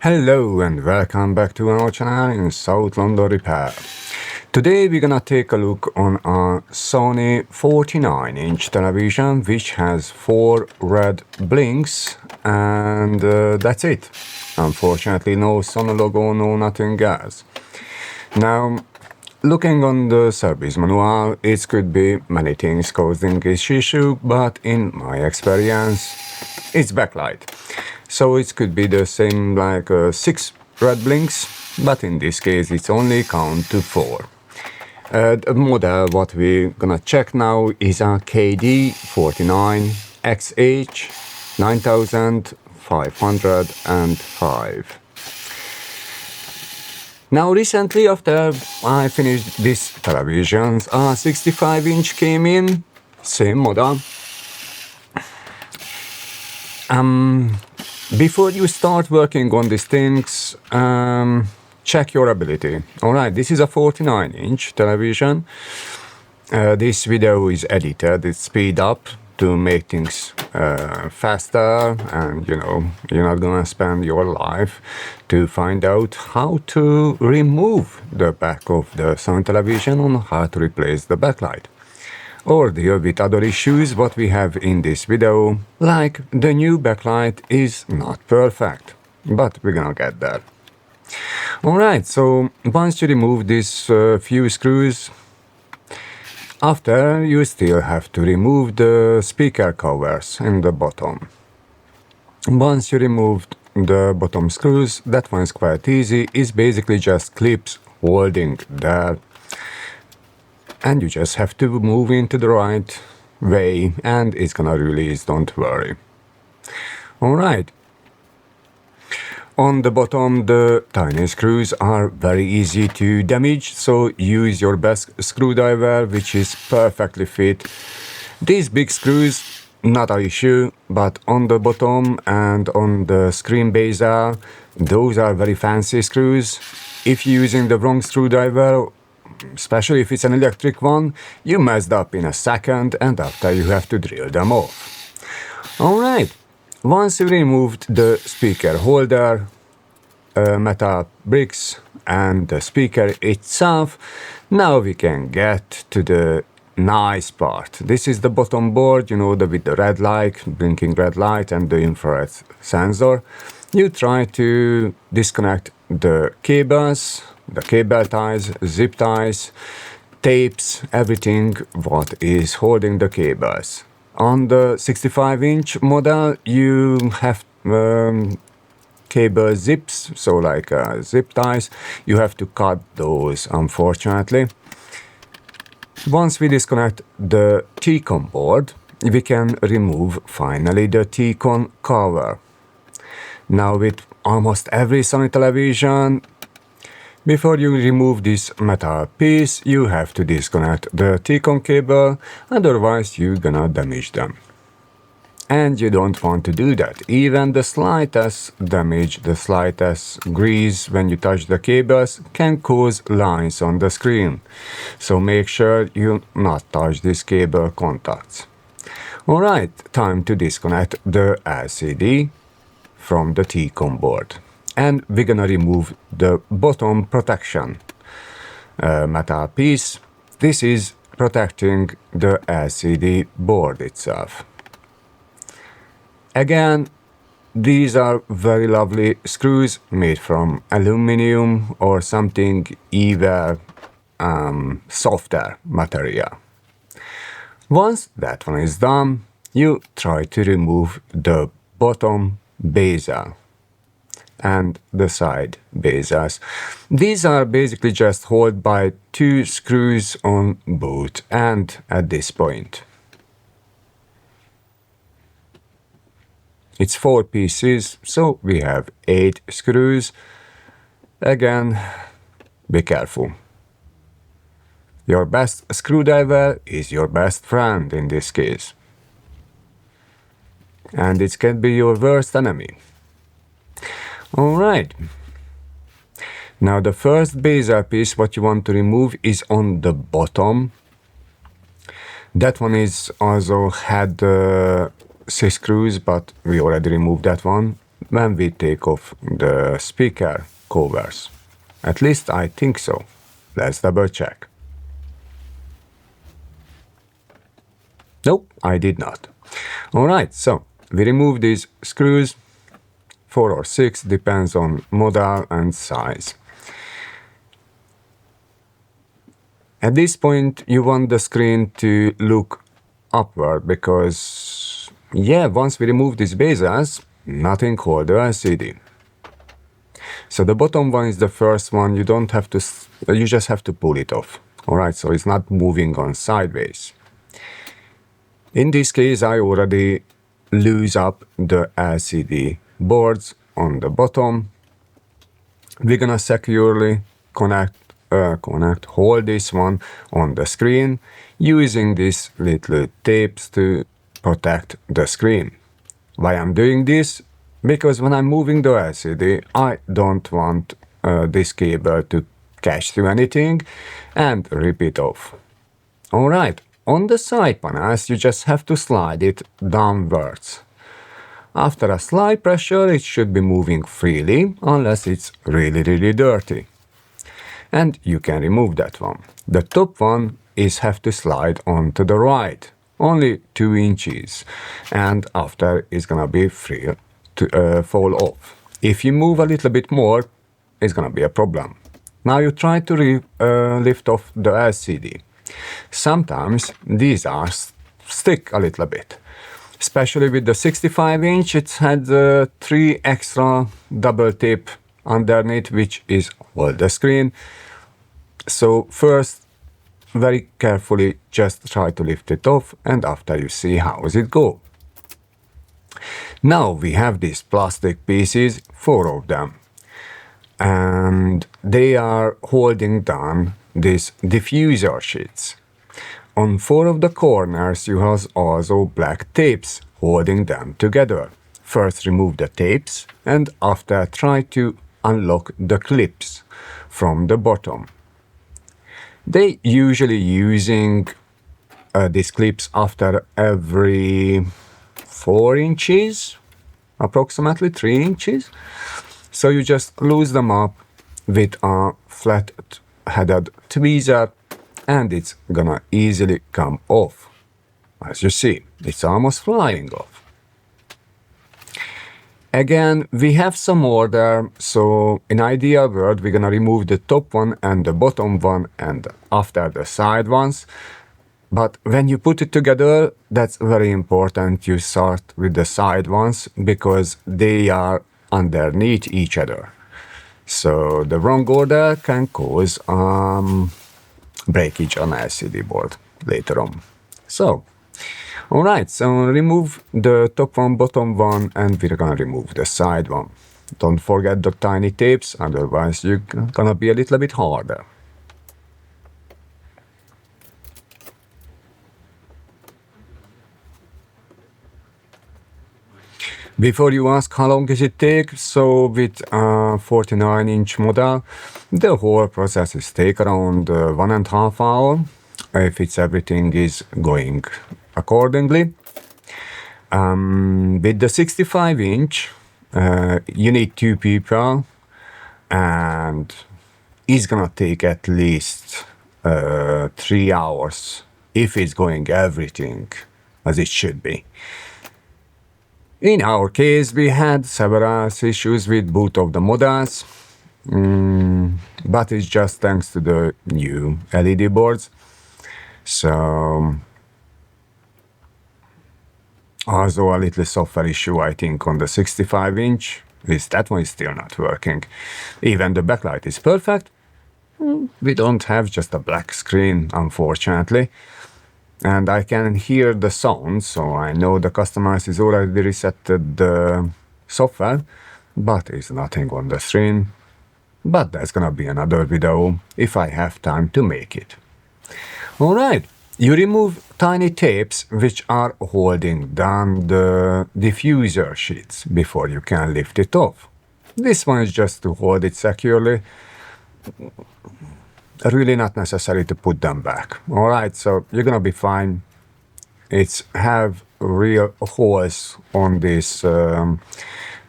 Hello and welcome back to our channel in South London Repair. Today we're gonna take a look on a Sony 49-inch television which has 4 red blinks and that's it. Unfortunately no Sony logo, no nothing else. Now looking on the service manual, it could be many things causing this issue, but in my experience it's backlight. So it could be the same like 6 red blinks, but in this case it's only count to 4. The model what we're gonna check now is a KD-49XH9505. Now recently after I finished this television, a 65-inch came in, same model. Before you start working on these things, check your ability. Alright, this is a 49-inch television. This video is edited, it's speed up to make things faster, and you're not gonna spend your life to find out how to remove the back of the Sony television and how to replace the backlight, or deal with other issues what we have in this video, like the new backlight is not perfect, but we're gonna get there. Alright, so once you remove these few screws, after you still have to remove the speaker covers in the bottom. Once you removed the bottom screws, that one is quite easy, it's basically just clips holding there. And you just have to move into the right way and it's gonna release, don't worry. Alright. On the bottom, the tiny screws are very easy to damage, so use your best screwdriver which is perfectly fit. These big screws, not an issue, but on the bottom and on the screen bezel, those are very fancy screws. If you're using the wrong screwdriver, especially if it's an electric one, you messed up in a second and after you have to drill them off. Alright, once you removed the speaker holder, metal bricks and the speaker itself, now we can get to the nice part. This is the bottom board, with the red light, blinking red light and the infrared sensor. You try to disconnect the cables, the cable ties, zip ties, tapes, everything what is holding the cables. On the 65-inch model you have cable zips, so like zip ties, you have to cut those unfortunately. Once we disconnect the T-con board, we can remove finally the T-con cover. Now with almost every Sony television, before you remove this metal piece, you have to disconnect the T-con cable, otherwise you're gonna damage them. And you don't want to do that. Even the slightest damage, the slightest grease when you touch the cables can cause lines on the screen. So make sure you not touch these cable contacts. Alright, time to disconnect the LCD from the T-con board. And we're gonna remove the bottom protection metal piece. This is protecting the LCD board itself. Again, these are very lovely screws made from aluminum or something even softer material. Once that one is done, you try to remove the bottom bezel and the side bezels. These are basically just held by 2 screws on both ends at this point. It's 4 pieces, so we have 8 screws. Again, be careful. Your best screwdriver is your best friend in this case. And it can be your worst enemy. Alright. Now the first bezel piece what you want to remove is on the bottom. That one is also had 6 screws, but we already removed that one. when we take off the speaker covers. At least I think so. Let's double check. Nope, I did not. Alright, so we remove these screws, 4 or 6, depends on model and size. At this point, you want the screen to look upward because, yeah, once we remove these bezels, nothing holds the LCD. So the bottom one is the first one, you don't have to, you just have to pull it off. Alright, so it's not moving on sideways. In this case, I already loose up the LCD boards on the bottom. We're gonna securely hold this one on the screen using these little tapes to protect the screen. Why I'm doing this? Because when I'm moving the LCD, I don't want this cable to catch through anything and rip it off. Alright, on the side panels, you just have to slide it downwards. After a slight pressure, it should be moving freely, unless it's really dirty. And you can remove that one. The top one have to slide onto the right, only 2 inches, and after it's gonna be free to fall off. If you move a little bit more, it's gonna be a problem. Now you try to lift off the LCD. Sometimes these are stick a little bit. Especially with the 65-inch, it had 3 extra double tape underneath, which is hold the screen. So first, very carefully, just try to lift it off, and after you see how does it go. Now we have these plastic pieces, 4 of them, and they are holding down these diffuser sheets. On 4 of the corners, you have also black tapes holding them together. First remove the tapes, and after try to unlock the clips from the bottom. They usually using these clips after every 4 inches, approximately 3 inches. So you just loose them up with a flat-headed tweezer, and it's gonna easily come off. As you see, it's almost flying off. Again, we have some more there, so in ideal world, we're gonna remove the top one and the bottom one, and after the side ones. But when you put it together, that's very important you start with the side ones, because they are underneath each other. So the wrong order can cause breakage on LCD board later on. So, alright, so remove the top one, bottom one, and we're gonna remove the side one. Don't forget the tiny tapes, otherwise you're gonna be a little bit harder. Before you ask how long does it take, so with a 49-inch model, the whole process is take around 1.5 hours, if everything is going accordingly. With the 65-inch, you need 2 people, and it's gonna take at least 3 hours if it's going everything as it should be. In our case, we had several issues with both of the models, but it's just thanks to the new LED boards. So, also a little software issue, I think, on the 65-inch. That one is still not working. Even the backlight is perfect. We don't have just a black screen, unfortunately. And I can hear the sound, so I know the customer is already reset the software, but it's nothing on the screen. But that's gonna be another video if I have time to make it. Alright, you remove tiny tapes which are holding down the diffuser sheets before you can lift it off. This one is just to hold it securely. Really not necessary to put them back. Alright, so you're gonna be fine. It's have real holes on this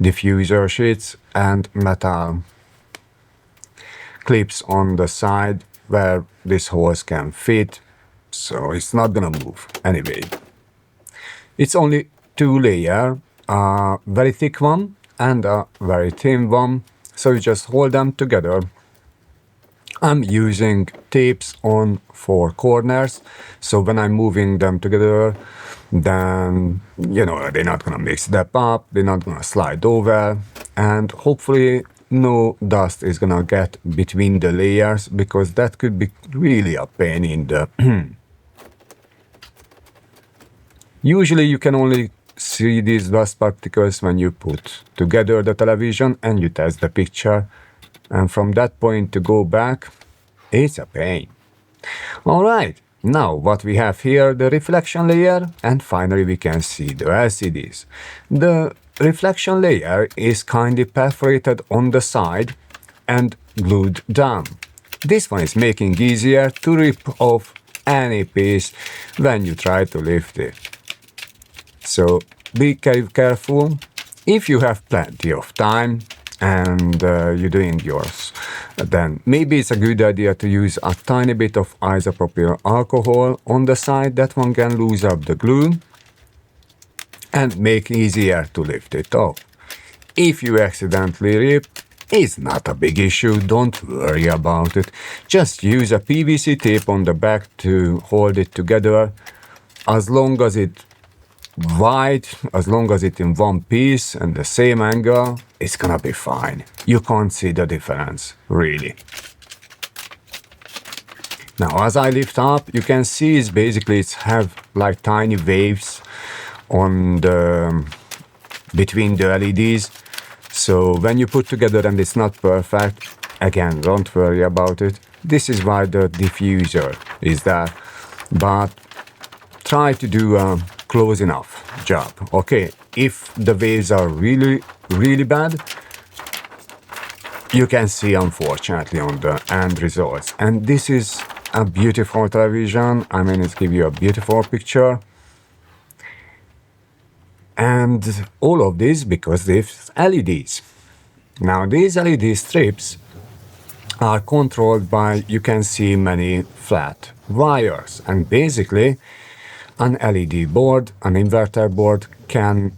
diffuser sheets and metal clips on the side where this hose can fit, so it's not gonna move anyway. It's only two layer, a very thick one and a very thin one, so you just hold them together. I'm using tapes on four corners, so when I'm moving them together, then, you know, they're not gonna mix that up, they're not gonna slide over, and hopefully no dust is gonna get between the layers, because that could be really a pain in the Usually you can only see these dust particles when you put together the television and you test the picture, and from that point to go back, it's a pain. Alright, now what we have here, the reflection layer, and finally we can see the LCDs. The reflection layer is kindly perforated on the side and glued down. This one is making easier to rip off any piece when you try to lift it. So be careful. If you have plenty of time and you're doing yours, then maybe it's a good idea to use a tiny bit of isopropyl alcohol on the side. That one can lose up the glue and make easier to lift it off. If you accidentally rip, it's not a big issue, don't worry about it. Just use a PVC tape on the back to hold it together. As long as it's wide, as long as it's in one piece and the same angle, it's gonna be fine. You can't see the difference, really. Now, as I lift up, you can see it's have like tiny waves on the between the LEDs. So when you put together and it's not perfect, again, don't worry about it. This is why the diffuser is there. But try to do a close enough job. Okay, if the waves are really, really bad, you can see, unfortunately, on the end results. And this is a beautiful television. I mean, it's give you a beautiful picture. And all of this because these LEDs. Now, these LED strips are controlled by, you can see, many flat wires. And basically, an LED board, an inverter board, can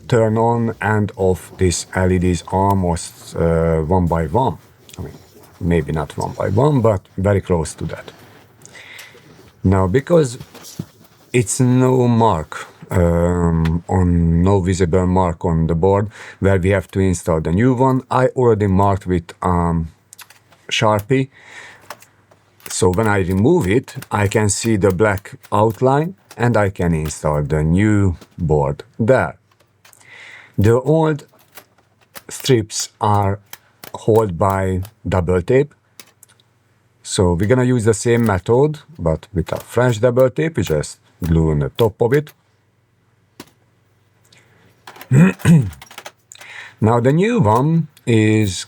turn on and off these LEDs almost one by one. I mean, maybe not one by one, but very close to that. Now, because it's no mark, no visible mark on the board where we have to install the new one, I already marked with Sharpie. So when I remove it, I can see the black outline and I can install the new board there. The old strips are held by double tape. So we're gonna use the same method, but with a fresh double tape. We just glue on the top of it. Now the new one is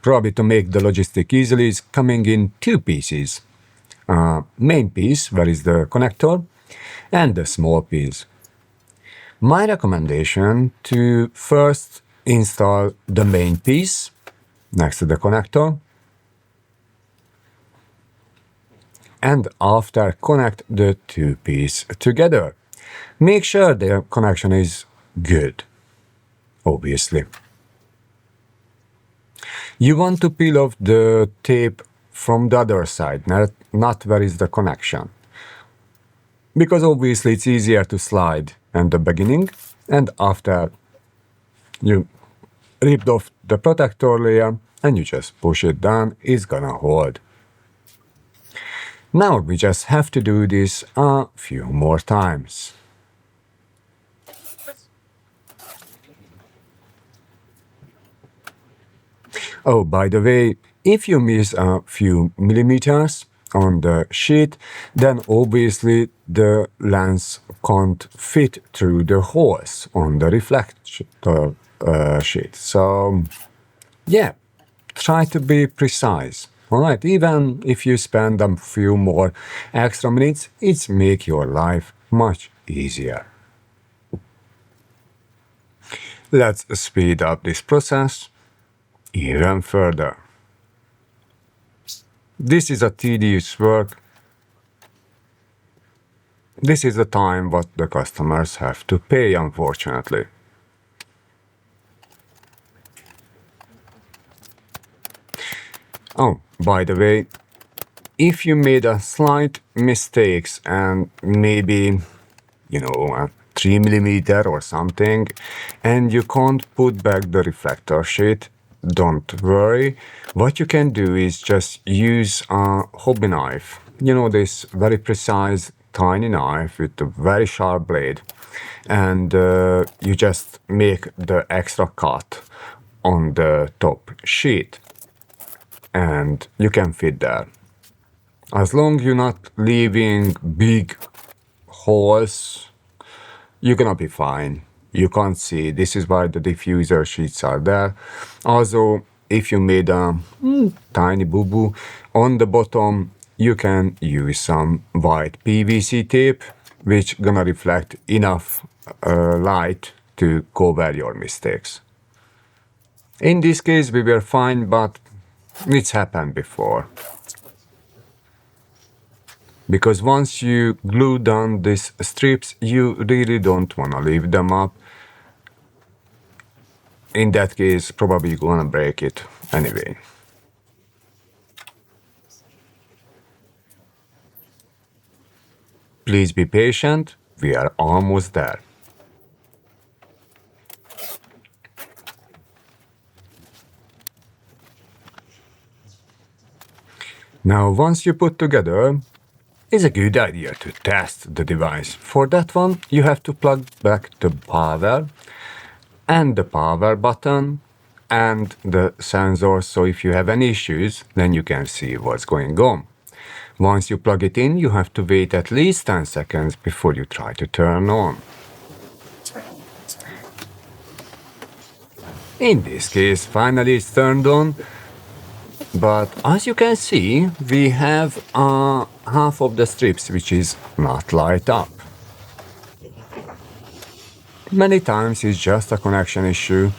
probably, to make the logistic easily, is coming in two pieces. Main piece, where is the connector, and the small piece. My recommendation to first install the main piece next to the connector, and after connect the two pieces together. Make sure the connection is good, obviously. You want to peel off the tape from the other side, not where is the connection. Because obviously it's easier to slide in the beginning, and after you ripped off the protector layer and you just push it down, it's gonna hold. Now we just have to do this a few more times. Oh, by the way, if you miss a few millimeters on the sheet, then obviously the lens can't fit through the holes on the reflector sheet. So, yeah, try to be precise. Alright, even if you spend a few more extra minutes, it's make your life much easier. Let's speed up this process even further. This is a tedious work. This is the time what the customers have to pay, unfortunately. Oh, by the way, if you made a slight mistakes and maybe, a 3mm or something, and you can't put back the reflector sheet, don't worry. What you can do is just use a hobby knife. This very precise tiny knife with a very sharp blade, and you just make the extra cut on the top sheet, and you can fit there. As long as you're not leaving big holes, you're gonna be fine. You can't see. This is why the diffuser sheets are there. Also, if you made a tiny boo-boo on the bottom, you can use some white PVC tape, which gonna reflect enough light to cover your mistakes. In this case, we were fine, but it's happened before. Because once you glue down these strips, you really don't want to leave them up. In that case, probably you're gonna break it anyway. Please be patient, we are almost there. Now, once you put together, it's a good idea to test the device. For that one, you have to plug back the power and the power button and the sensor, so if you have any issues, then you can see what's going on. Once you plug it in, you have to wait at least 10 seconds before you try to turn on. In this case, finally it's turned on. But as you can see, we have half of the strips which is not light up. Many times it's just a connection issue.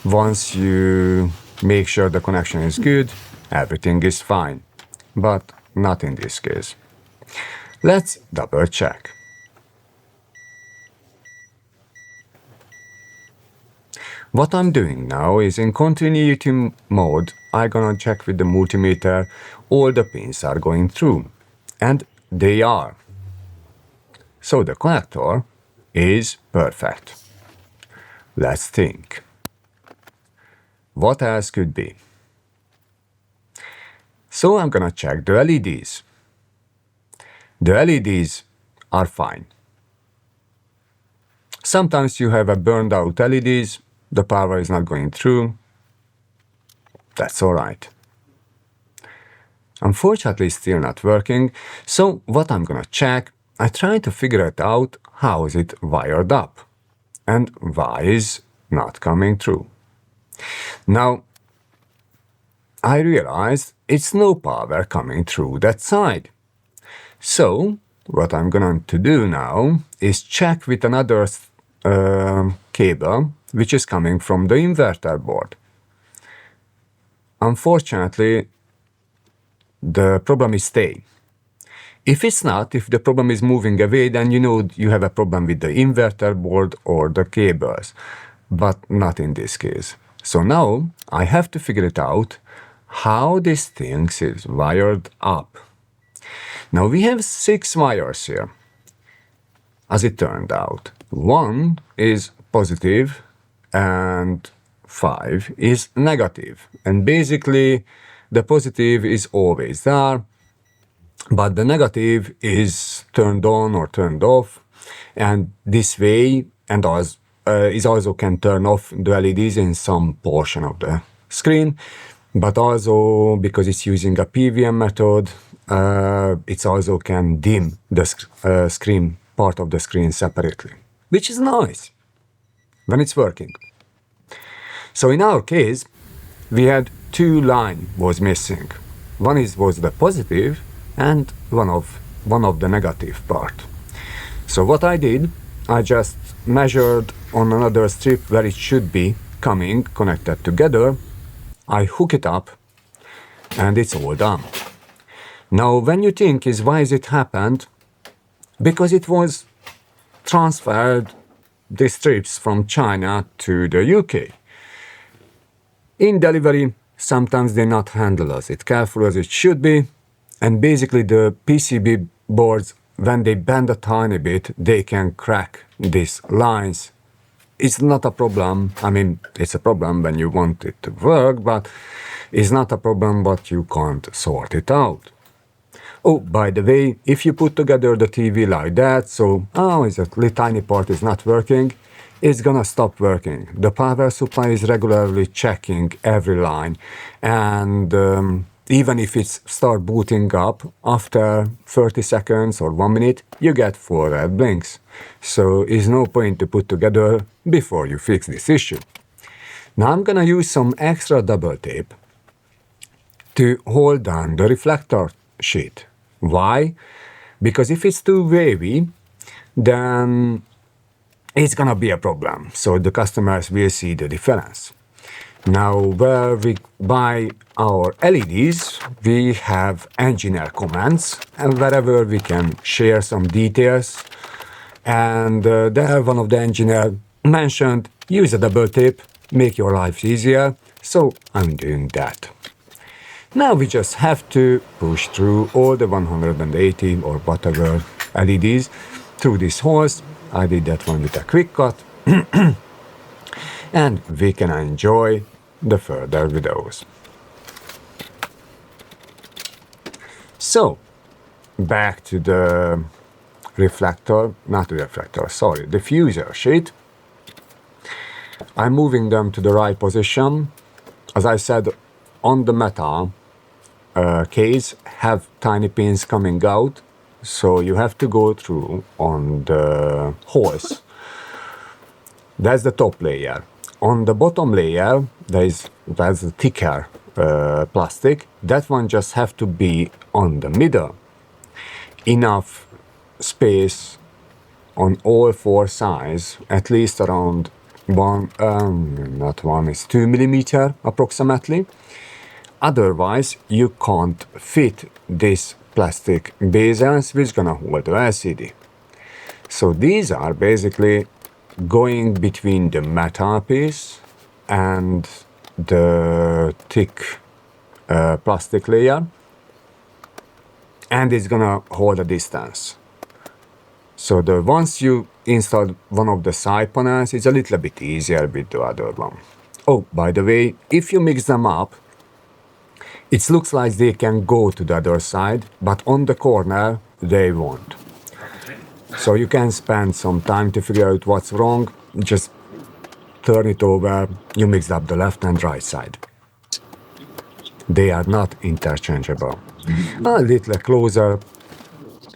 Once you make sure the connection is good, everything is fine. But not in this case. Let's double check. What I'm doing now is in continuity mode, I'm gonna check with the multimeter all the pins are going through, and they are. So the connector is perfect. Let's think. What else could be? So I'm gonna check the LEDs. The LEDs are fine. Sometimes you have a burned out LEDs, the power is not going through. That's all right. Unfortunately, it's still not working. So what I'm gonna check, I try to figure it out how is it wired up and why is not coming through. Now, I realized it's no power coming through that side. So what I'm going to do now is check with another cable which is coming from the inverter board. Unfortunately, the problem is staying. If it's not, if the problem is moving away, then you have a problem with the inverter board or the cables, but not in this case. So now I have to figure it out how this thing is wired up. Now we have 6 wires here, as it turned out. 1 is positive and 5 is negative. And basically the positive is always there, but the negative is turned on or turned off. And this way, and is also can turn off the LEDs in some portion of the screen, but also because it's using a PWM method, it also can dim the screen, part of the screen separately, which is nice when it's working. So in our case, we had 2 lines was missing. One was the positive and one of the negative part. So what I did, I just measured on another strip where it should be coming connected together. I hook it up and it's all done. Now when you think is why is it happened, because it was transferred the strips from China to the UK. In delivery, sometimes they not handle as it careful as it should be, and basically the PCB boards, when they bend a tiny bit, they can crack these lines. It's not a problem. I mean, it's a problem when you want it to work, but it's not a problem but you can't sort it out. Oh, by the way, if you put together the TV like that, so, it's a little tiny part is not working, it's gonna stop working. The power supply is regularly checking every line, and even if it's start booting up, after 30 seconds or 1 minute, you get 4 red blinks. So it's no point to put together before you fix this issue. Now I'm gonna use some extra double tape to hold down the reflector sheet. Why? Because if it's too wavy, then it's gonna be a problem. So the customers will see the difference. Now, where we buy our LEDs, we have engineer comments, and wherever we can share some details. And there one of the engineer mentioned, use a double tape, make your life easier. So I'm doing that. Now we just have to push through all the 180 or whatever LEDs through these holes. I did that one with a quick cut. And we can enjoy the further videos. So, back to the diffuser sheet. I'm moving them to the right position. As I said, on the metal case have tiny pins coming out, so you have to go through on the holes. That's the top layer. On the bottom layer, there's a thicker plastic. That one just have to be on the middle. Enough space on all 4 sides, at least around 2 millimeter approximately. Otherwise, you can't fit this plastic bezels which gonna hold the LCD. So these are basically going between the metal piece and the thick plastic layer, and it's gonna hold a distance. So once you install one of the side panels, it's a little bit easier with the other one. Oh, by the way, if you mix them up, it looks like they can go to the other side, but on the corner they won't. So you can spend some time to figure out what's wrong. Just turn it over, you mix up the left and right side. They are not interchangeable. A little closer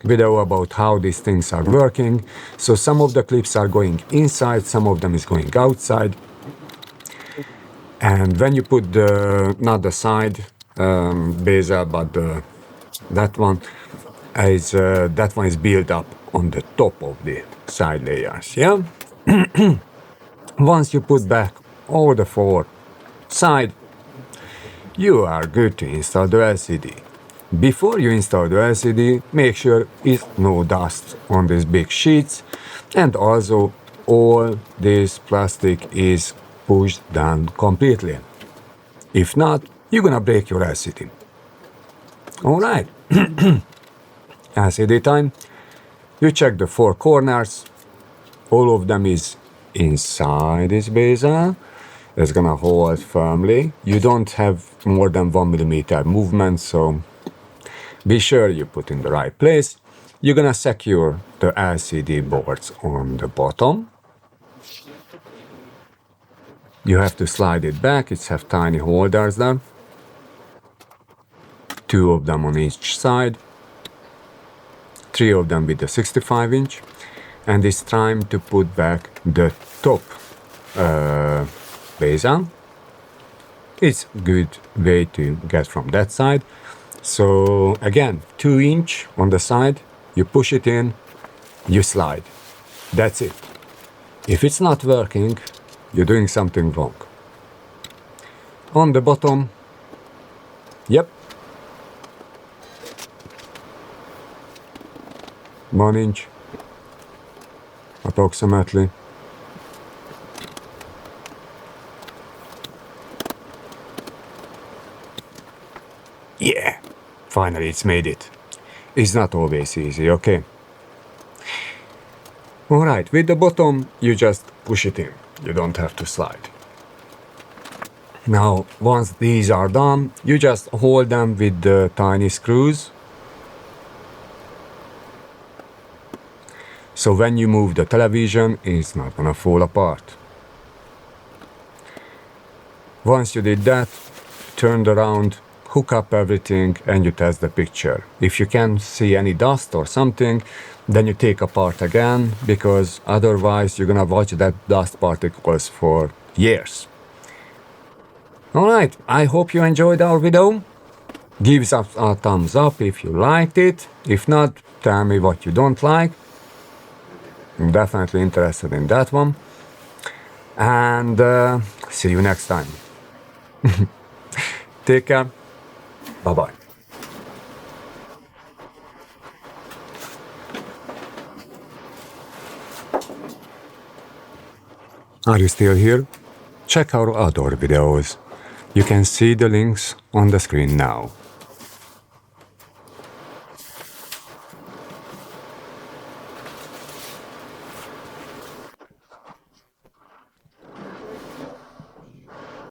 video about how these things are working. So some of the clips are going inside, some of them is going outside. And when you put not the side bezel, but that one is built up on the top of the side layers, yeah? Once you put back all the 4 sides, you are good to install the LCD. Before you install the LCD, make sure it's no dust on these big sheets, and also all this plastic is pushed down completely. If not, you're gonna break your LCD. Alright, LCD time. You check the 4 corners, all of them is inside this bezel. It's gonna hold firmly. You don't have more than 1 millimeter movement, so be sure you put in the right place. You're gonna secure the LCD boards on the bottom. You have to slide it back, it's have tiny holders there. 2 of them on each side. 3 of them with the 65-inch. And it's time to put back the top bezel. It's a good way to get from that side. So again, 2-inch on the side, you push it in, you slide. That's it. If it's not working, you're doing something wrong. On the bottom, yep, 1 inch approximately. Yeah, finally it's made it. It's not always easy, okay? Alright, with the bottom, you just push it in. You don't have to slide. Now, once these are done, you just hold them with the tiny screws. So when you move the television, it's not gonna fall apart. Once you did that, turn around, hook up everything, and you test the picture. If you can see any dust or something, then you take apart again, because otherwise you're gonna watch that dust particles for years. Alright, I hope you enjoyed our video. Give us a thumbs up if you liked it. If not, tell me what you don't like. I'm definitely interested in that one. And see you next time. Take care. Bye-bye. Are you still here? Check our other videos. You can see the links on the screen now.